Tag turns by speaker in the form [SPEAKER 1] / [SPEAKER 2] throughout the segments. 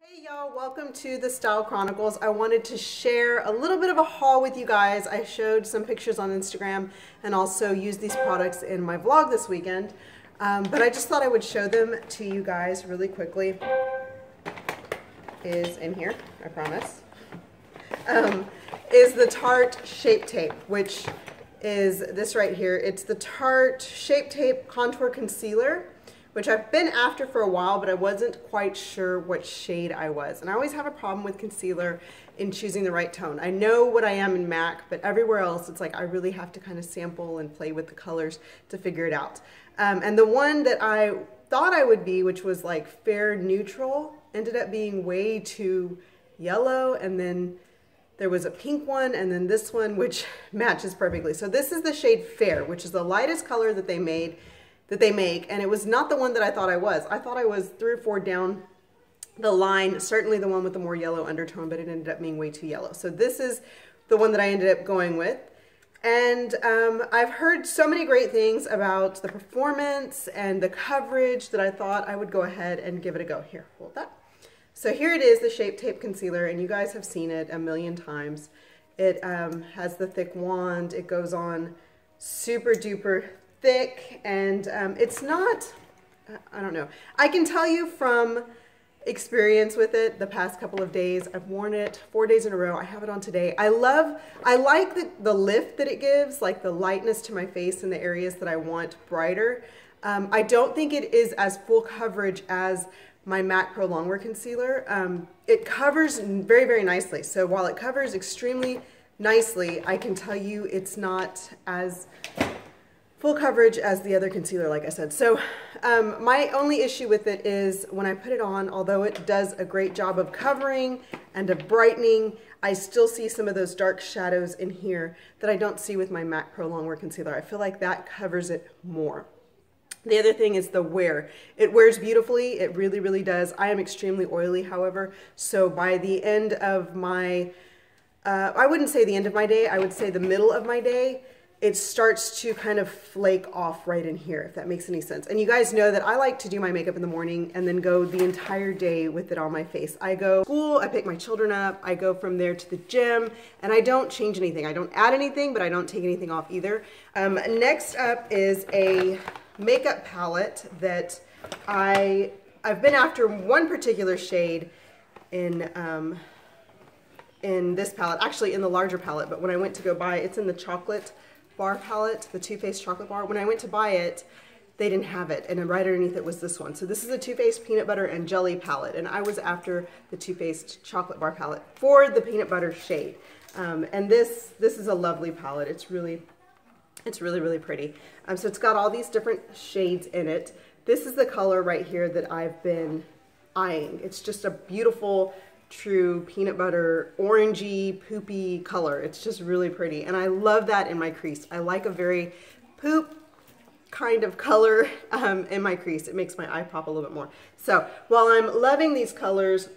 [SPEAKER 1] Hey y'all, welcome to the Style Chronicles. I wanted to share a little bit of a haul with you guys. I showed some pictures on Instagram and also used these products in my vlog this weekend. But I just thought I would show them to you guys really quickly. Is in here, I promise. Is the Tarte Shape Tape, which is this right here. It's the Tarte Shape Tape Contour Concealer, which I've been after for a while, but I wasn't quite sure what shade I was. And I always have a problem with concealer in choosing the right tone. I know what I am in MAC, but everywhere else, it's like I really have to kind of sample and play with the colors to figure it out. And the one that I thought I would be, which was like fair neutral, ended up being way too yellow. And then there was a pink one, and then this one, which matches perfectly. So this is the shade Fair, which is the lightest color that they make, and it was not the one that I thought I was. I thought I was 3 or 4 down the line, certainly the one with the more yellow undertone, but it ended up being way too yellow. So this is the one that I ended up going with. And I've heard so many great things about the performance and the coverage that I thought I would go ahead and give it a go. Here, hold that. So here it is, the Shape Tape Concealer, and you guys have seen it a million times. It has the thick wand. It goes on super duper thick, and it's not, I don't know. I can tell you from experience with it the past couple of days. I've worn it 4 days in a row. I have it on today. I like the lift that it gives, like the lightness to my face in the areas that I want brighter. I don't think it is as full coverage as my MAC Pro Longwear Concealer. It covers very, very nicely. So while it covers extremely nicely, I can tell you it's not as full coverage as the other concealer, like I said. So my only issue with it is when I put it on, although it does a great job of covering and of brightening, I still see some of those dark shadows in here that I don't see with my MAC Pro Longwear Concealer. I feel like that covers it more. The other thing is the wear. It wears beautifully. It really, really does. I am extremely oily, however, so by the end of my, I wouldn't say the end of my day, I would say the middle of my day, it starts to kind of flake off right in here, if that makes any sense. And you guys know that I like to do my makeup in the morning and then go the entire day with it on my face. I go to school, I pick my children up, I go from there to the gym, and I don't change anything. I don't add anything, but I don't take anything off either. Next up is a makeup palette that I've been after one particular shade in this palette, actually in the larger palette, but when I went to go buy it, it's in the chocolate bar palette, the Too Faced chocolate bar. When I went to buy it, they didn't have it, and then right underneath it was this one. So this is a Too Faced peanut butter and jelly palette, and I was after the Too Faced chocolate bar palette for the peanut butter shade. And this is a lovely palette. It's really, really pretty. So it's got all these different shades in it. This is the color right here that I've been eyeing. It's just a beautiful, true peanut butter, orangey, poopy color. It's just really pretty. And I love that in my crease. I like a very poop kind of color in my crease. It makes my eye pop a little bit more. So while I'm loving these colors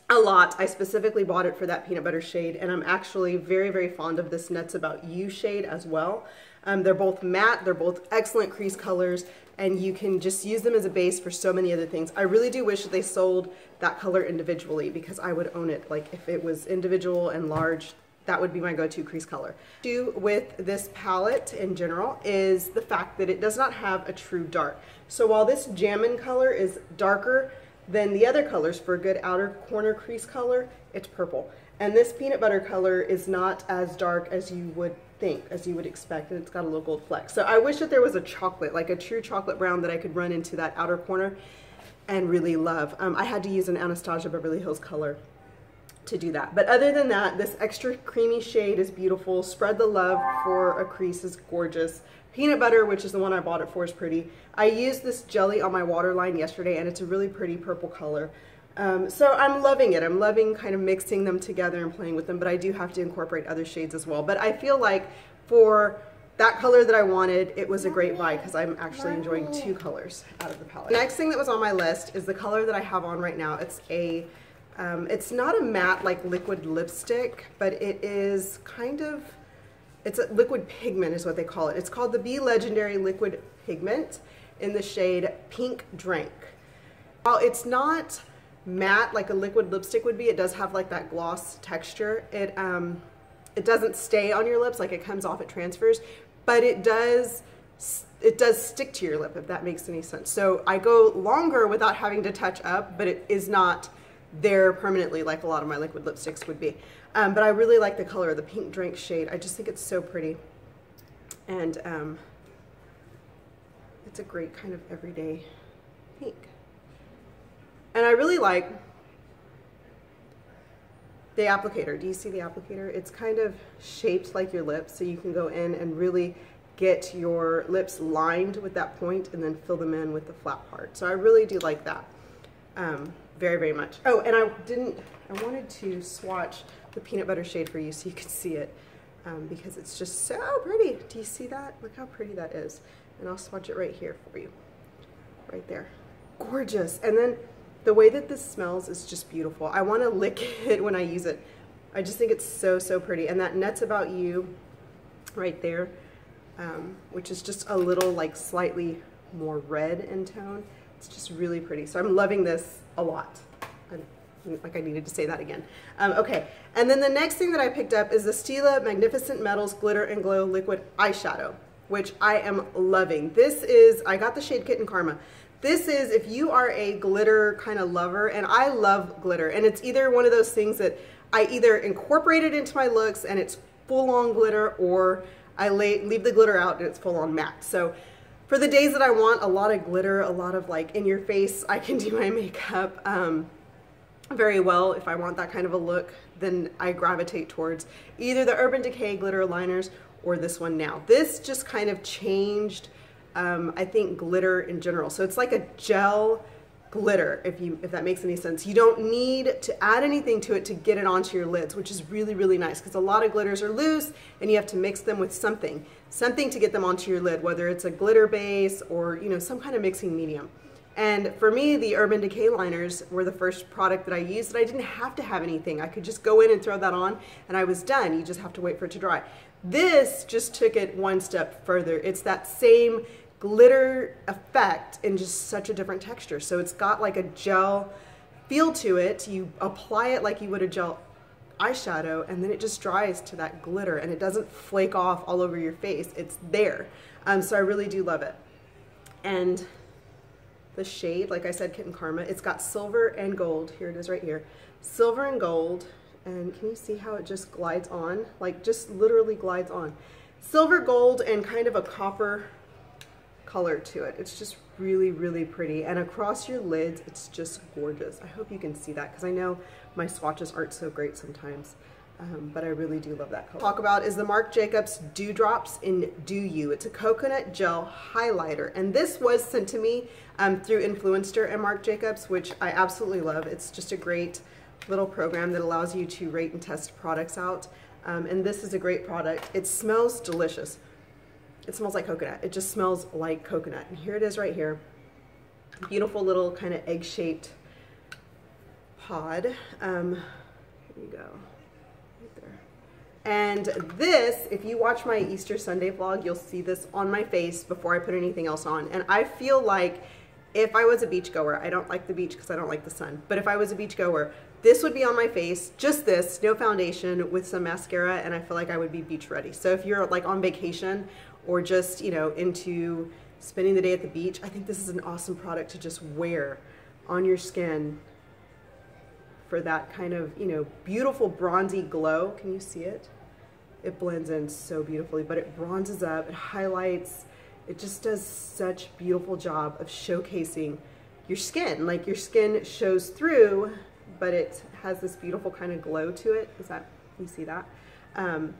[SPEAKER 1] a lot, I specifically bought it for that peanut butter shade, and I'm actually very, very fond of this Nuts About You shade as well. They're both matte, they're both excellent crease colors, and you can just use them as a base for so many other things. I really do wish that they sold that color individually, because I would own it. Like if it was individual and large, that would be my go-to crease color. With this palette in general is the fact that it does not have a true dark. So while this Jammin' color is darker than the other colors for a good outer corner crease color, it's purple. And this peanut butter color is not as dark as you would think, as you would expect, and it's got a little gold fleck. So I wish that there was a chocolate, like a true chocolate brown, that I could run into that outer corner and really love. I had to use an Anastasia Beverly Hills color to do that. But other than that, this extra creamy shade is beautiful. Spread the Love for a crease is gorgeous. Peanut Butter, which is the one I bought it for, is pretty. I used this jelly on my waterline yesterday, and it's a really pretty purple color. So I'm loving it. I'm loving kind of mixing them together and playing with them, but I do have to incorporate other shades as well. But I feel like for that color that I wanted, it was a great buy, because I'm actually enjoying 2 colors out of the palette. The next thing that was on my list is the color that I have on right now. It's a, it's not a matte like liquid lipstick, but it is kind of, it's a liquid pigment is what they call it. It's called the Be Legendary Liquid Pigment in the shade Pink Drink. While it's not matte like a liquid lipstick would be. It does have like that gloss texture. It doesn't stay on your lips, like it comes off, it transfers, but it does stick to your lip, if that makes any sense. So I go longer without having to touch up, but it is not there permanently like a lot of my liquid lipsticks would be. But I really like the color of the pink drink shade. I just think it's so pretty. And it's a great kind of everyday pink. And I really like the applicator. Do you see the applicator? It's kind of shaped like your lips, so you can go in and really get your lips lined with that point and then fill them in with the flat part. So I really do like that very, very much. Oh, and I wanted to swatch the peanut butter shade for you so you could see it because it's just so pretty. Do you see that? Look how pretty that is. And I'll swatch it right here for you. Right there. Gorgeous. And then the way that this smells is just beautiful. I want to lick it when I use it. I just think it's so, so pretty. And that Nuts About You right there, which is just a little like slightly more red in tone. It's just really pretty. So I'm loving this a lot. Like I needed to say that again. Okay, and then the next thing that I picked up is the Stila Magnificent Metals Glitter and Glow Liquid Eyeshadow, which I am loving. This is, I got the shade Kitten Karma. This is if you are a glitter kind of lover, and I love glitter, and it's either one of those things that I either incorporate it into my looks and it's full-on glitter, or I leave the glitter out and it's full-on matte. So for the days that I want a lot of glitter, a lot of like in your face, I can do my makeup very well. If I want that kind of a look, then I gravitate towards either the Urban Decay glitter liners or this one now. This just kind of changed, I think, glitter in general. So it's like a gel glitter, if that makes any sense. You don't need to add anything to it to get it onto your lids, which is really, really nice because a lot of glitters are loose and you have to mix them with something to get them onto your lid, whether it's a glitter base or, you know, some kind of mixing medium. And for me, the Urban Decay liners were the first product that I used, and I didn't have to have anything. I could just go in and throw that on, and I was done. You just have to wait for it to dry. This just took it one step further. It's that same glitter effect in just such a different texture. So it's got like a gel feel to it. You apply it like you would a gel eyeshadow, and then it just dries to that glitter, and it doesn't flake off all over your face. It's there. So I really do love it. And the shade, like I said, Kitten Karma, it's got silver and gold. Here it is right here. Silver and gold. And can you see how it just glides on? Like just literally glides on. Silver, gold, and kind of a copper color to it. It's just really, really pretty. And across your lids, it's just gorgeous. I hope you can see that because I know my swatches aren't so great sometimes. But I really do love that color. Talk about is the Marc Jacobs Dewdrops in Do You. It's a coconut gel highlighter, and this was sent to me through Influenster and Marc Jacobs, which I absolutely love. It's just a great little program that allows you to rate and test products out, and this is a great product. It smells delicious. It smells like coconut. It just smells like coconut, and here it is right here. Beautiful little kind of egg-shaped pod. Here you go. And this, if you watch my Easter Sunday vlog, you'll see this on my face before I put anything else on. And I feel like if I was a beachgoer, I don't like the beach because I don't like the sun, but if I was a beachgoer, this would be on my face, just this, no foundation with some mascara, and I feel like I would be beach ready. So if you're like on vacation or just, you know, into spending the day at the beach, I think this is an awesome product to just wear on your skin for that kind of, you know, beautiful bronzy glow. Can you see it? It blends in so beautifully, but it bronzes up, it highlights, it just does such a beautiful job of showcasing your skin. Like your skin shows through, but it has this beautiful kind of glow to it. Is that, you see that? And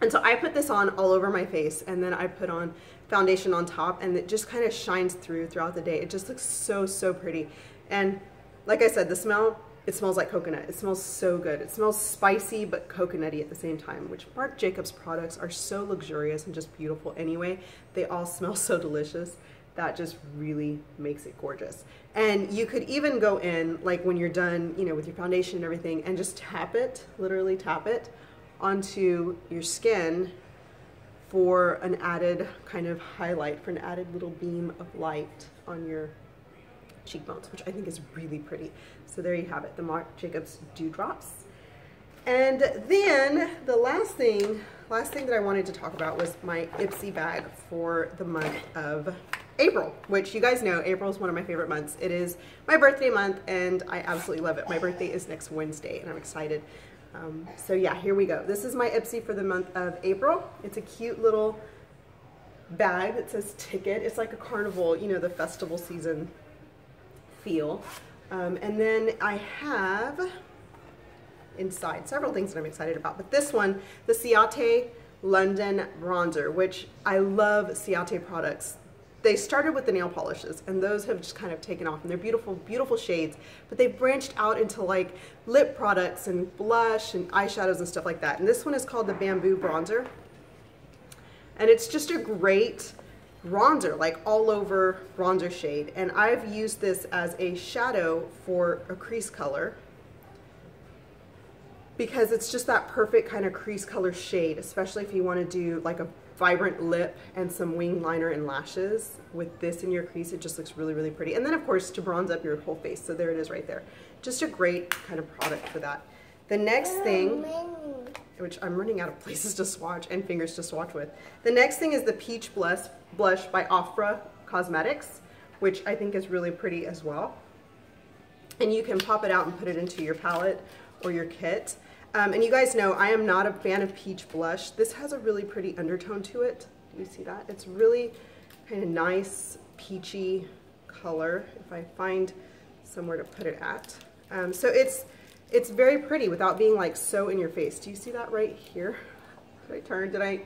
[SPEAKER 1] so I put this on all over my face, and then I put on foundation on top, and it just kind of shines throughout the day. It just looks so, so pretty. And like I said, the smell, it smells like coconut. It smells so good. It smells spicy but coconutty at the same time, which Marc Jacobs products are so luxurious and just beautiful anyway. They all smell so delicious. That just really makes it gorgeous. And you could even go in, like when you're done, you know, with your foundation and everything, and just tap it, literally tap it onto your skin for an added kind of highlight, for an added little beam of light on your cheekbones, which I think is really pretty. So there you have it, the Marc Jacobs Dewdrops. And then the last thing that I wanted to talk about was my Ipsy bag for the month of April, which you guys know April is one of my favorite months. It is my birthday month and I absolutely love it. My birthday is next Wednesday and I'm excited. So yeah, here we go. This is my Ipsy for the month of April. It's a cute little bag that says ticket. It's like a carnival, you know, the festival season feel. And then I have inside several things that I'm excited about, but this one, the Ciate London bronzer, which I love Ciate products. They started with the nail polishes and those have just kind of taken off and they're beautiful, beautiful shades, but they've branched out into like lip products and blush and eyeshadows and stuff like that. And this one is called the Bamboo Bronzer. And it's just a great bronzer, like all over bronzer shade. And I've used this as a shadow for a crease color because it's just that perfect kind of crease color shade, especially if you want to do like a vibrant lip and some wing liner and lashes. With this in your crease, it just looks really, really pretty. And then of course to bronze up your whole face. So there it is right there. Just a great kind of product for that. The next thing, which I'm running out of places to swatch and fingers to swatch with. The next thing is the Peach Blush by Ofra Cosmetics, which I think is really pretty as well. And you can pop it out and put it into your palette or your kit. And you guys know I am not a fan of peach blush. This has a really pretty undertone to it. Do you see that? It's really kind of nice, peachy color, if I find somewhere to put it at. So it's very pretty without being like so in your face. Do you see that right here? Did I turn? Did I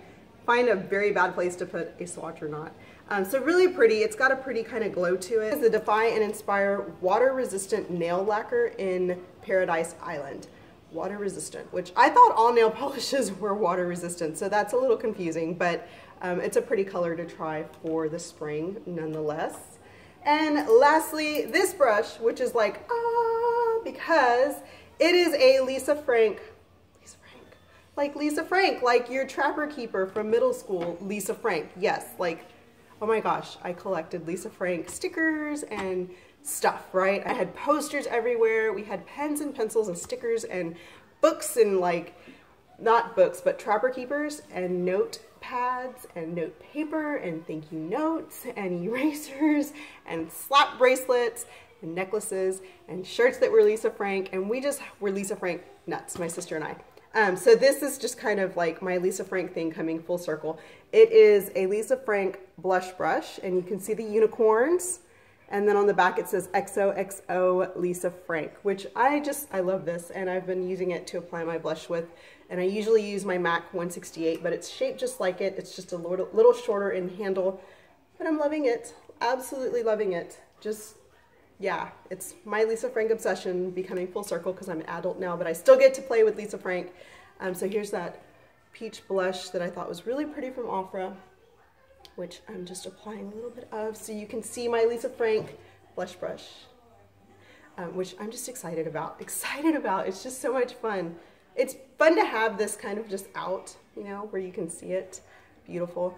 [SPEAKER 1] find a very bad place to put a swatch or not? So really pretty. It's got a pretty kind of glow to it. It's the Defy and Inspire Water Resistant Nail Lacquer in Paradise Island. Water resistant, which I thought all nail polishes were water resistant, so that's a little confusing, but it's a pretty color to try for the spring nonetheless. And lastly, this brush, which is like, because it is a Lisa Frank, like your Trapper Keeper from middle school, Lisa Frank. Yes, like, oh my gosh, I collected Lisa Frank stickers and stuff, right? I had posters everywhere. We had pens and pencils and stickers and books and like, not books, but Trapper Keepers and notepads and note paper and thank you notes and erasers and slap bracelets and necklaces and shirts that were Lisa Frank, and we just were Lisa Frank nuts, my sister and I. So this is just kind of like my Lisa Frank thing coming full circle. It is a Lisa Frank blush brush and you can see the unicorns. And then on the back it says XOXO Lisa Frank, which I love this, and I've been using it to apply my blush with. And I usually use my MAC 168, but it's shaped just like it. It's just a little shorter in handle, but I'm loving it. Absolutely loving it. Just, yeah, it's my Lisa Frank obsession becoming full circle because I'm an adult now, but I still get to play with Lisa Frank. So here's that peach blush that I thought was really pretty from Ofra, which I'm just applying a little bit of so you can see my Lisa Frank blush brush, which I'm just excited about. It's just so much fun. It's fun to have this kind of just out, you know, where you can see it. Beautiful.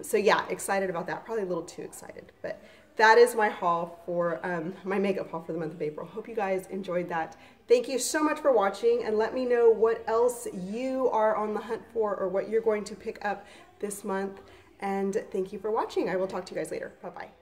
[SPEAKER 1] So yeah, excited about that. Probably a little too excited, but that is my haul for my makeup haul for the month of April. Hope you guys enjoyed that. Thank you so much for watching, and let me know what else you are on the hunt for or what you're going to pick up this month. And thank you for watching. I will talk to you guys later. Bye-bye.